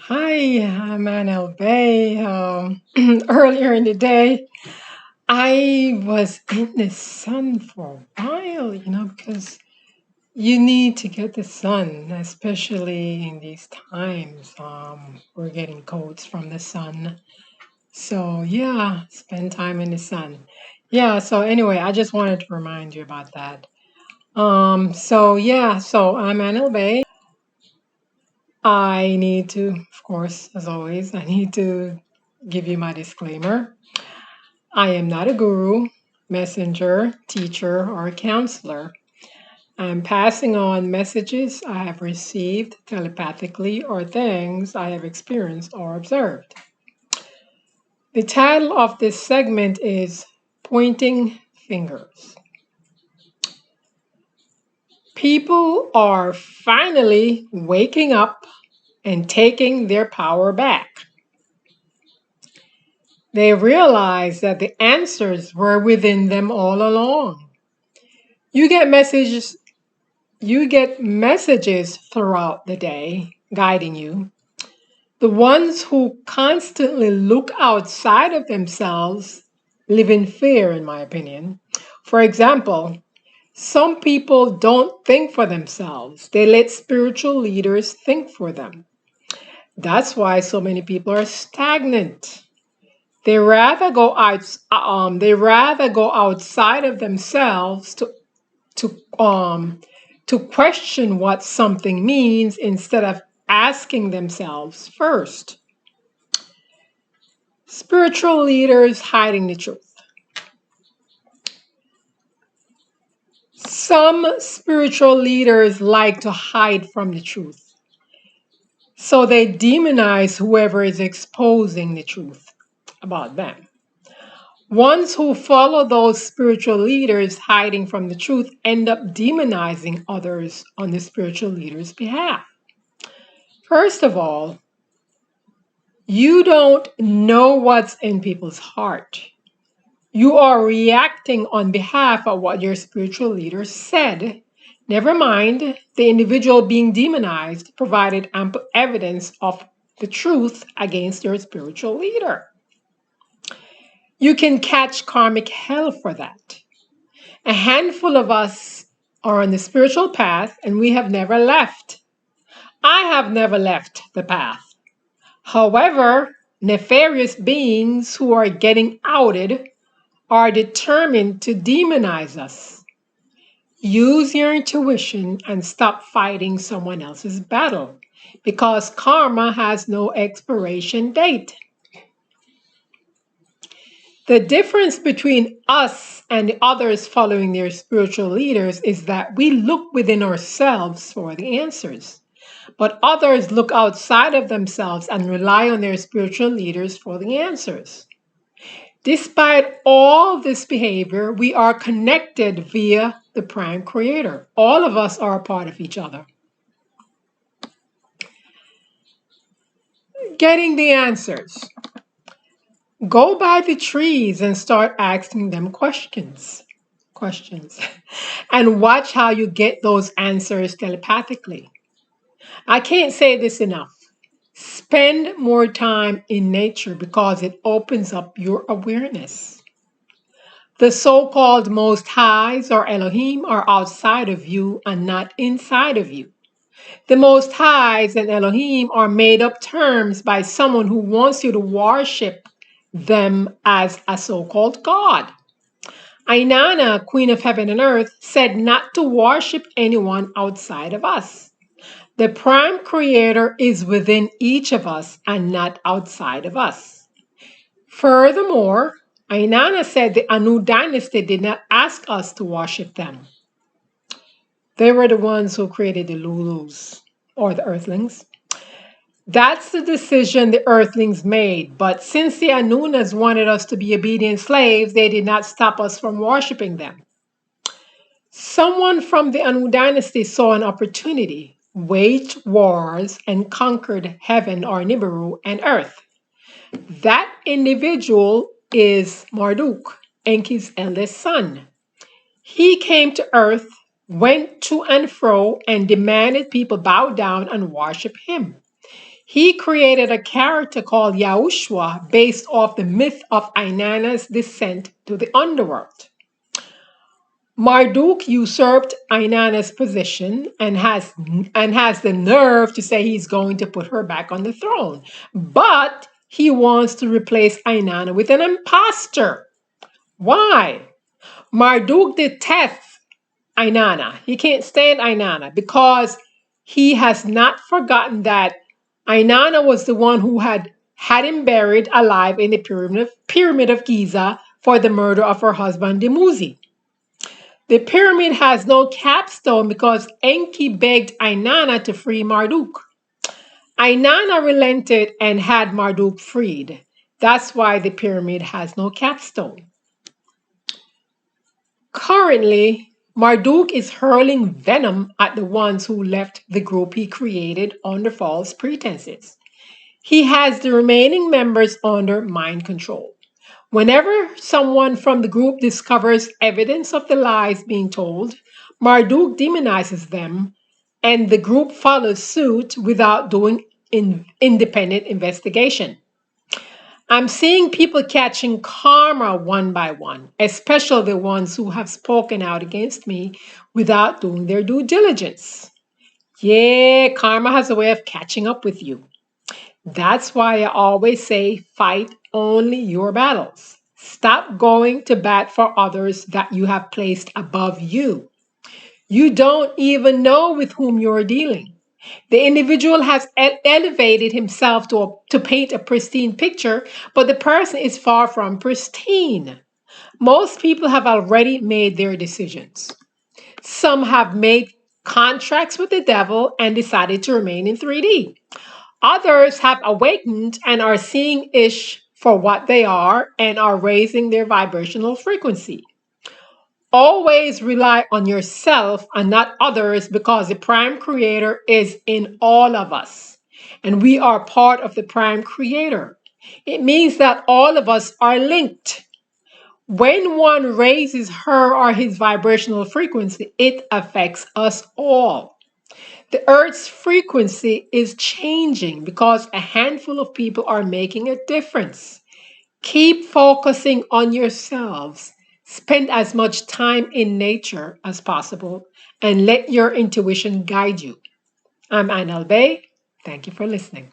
Hi, I'm AnneElbey. Earlier in the day, I was in the sun for a while, because you need to get the sun, especially in these times. We're getting colds from the sun. So, yeah, spend time in the sun. Yeah, so anyway, I just wanted to remind you about that. So I'm AnneElbey. I need to, of course, as always, I need to give you my disclaimer. I am not a guru, messenger, teacher, or counselor. I'm passing on messages I have received telepathically or things I have experienced or observed. The title of this segment is Pointing Fingers. People are finally waking up and taking their power back. They realize that the answers were within them all along. You get messages you get messages throughout the day guiding you. The ones who constantly look outside of themselves live in fear, in my opinion. For example, some people don't think for themselves. They let spiritual leaders think for them. That's why so many people are stagnant. They rather go outside of themselves to um to question what something means instead of asking themselves first. Spiritual leaders hiding the truth. Some spiritual leaders like to hide from the truth. So they demonize whoever is exposing the truth about them. Ones who follow those spiritual leaders hiding from the truth end up demonizing others on the spiritual leader's behalf. First of all, you don't know what's in people's heart. You are reacting on behalf of what your spiritual leader said. Never mind the individual being demonized provided ample evidence of the truth against your spiritual leader. You can catch karmic hell for that. A handful of us are on the spiritual path and we have never left. I have never left the path. However, nefarious beings who are getting outed are determined to demonize us. Use your intuition and stop fighting someone else's battle because karma has no expiration date. The difference between us and the others following their spiritual leaders is that we look within ourselves for the answers, but others look outside of themselves and rely on their spiritual leaders for the answers. Despite all this behavior, we are connected via the Prime Creator. All of us are a part of each other. Getting the answers. Go by the trees and start asking them questions and watch how you get those answers telepathically. I can't say this enough. Spend more time in nature because it opens up your awareness. The so called Most Highs or Elohim are outside of you and not inside of you. The Most Highs and Elohim are made up terms by someone who wants you to worship them as a so called God. Ainana, Queen of Heaven and Earth, said not to worship anyone outside of us. The Prime Creator is within each of us and not outside of us. Furthermore, Ainana said the Anu dynasty did not ask us to worship them. They were the ones who created the Lulus, or the Earthlings. That's the decision the Earthlings made, but since the Anunas wanted us to be obedient slaves, they did not stop us from worshiping them. Someone from the Anu dynasty saw an opportunity, waged wars, and conquered heaven or Nibiru and earth. That individual is Marduk, Enki's eldest son. He came to earth, went to and fro, and demanded people bow down and worship him. He created a character called Yahushua based off the myth of Inanna's descent to the underworld. Marduk usurped Inanna's position and has the nerve to say he's going to put her back on the throne. But he wants to replace Inanna with an imposter. Why? Marduk detests Inanna. He can't stand Inanna because he has not forgotten that Inanna was the one who had him buried alive in the pyramid of Giza for the murder of her husband Dumuzi. The pyramid has no capstone because Enki begged Inanna to free Marduk. Inanna relented and had Marduk freed. That's why the pyramid has no capstone. Currently, Marduk is hurling venom at the ones who left the group he created under false pretenses. He has the remaining members under mind control. Whenever someone from the group discovers evidence of the lies being told, Marduk demonizes them, and the group follows suit without doing independent investigation. I'm seeing people catching karma one by one, especially the ones who have spoken out against me without doing their due diligence. Yeah, karma has a way of catching up with you. That's why I always say fight only your battles. Stop going to bat for others that you have placed above you. You don't even know with whom you're dealing. The individual has elevated himself to paint a pristine picture, but the person is far from pristine. Most people have already made their decisions. Some have made contracts with the devil and decided to remain in 3D. Others have awakened and are seeing ish for what they are and are raising their vibrational frequency. Always rely on yourself and not others because the prime creator is in all of us and we are part of the prime creator. It means that all of us are linked. When one raises her or his vibrational frequency, it affects us all. The Earth's frequency is changing because a handful of people are making a difference. Keep focusing on yourselves. Spend as much time in nature as possible and let your intuition guide you. I'm AnneElbey. Thank you for listening.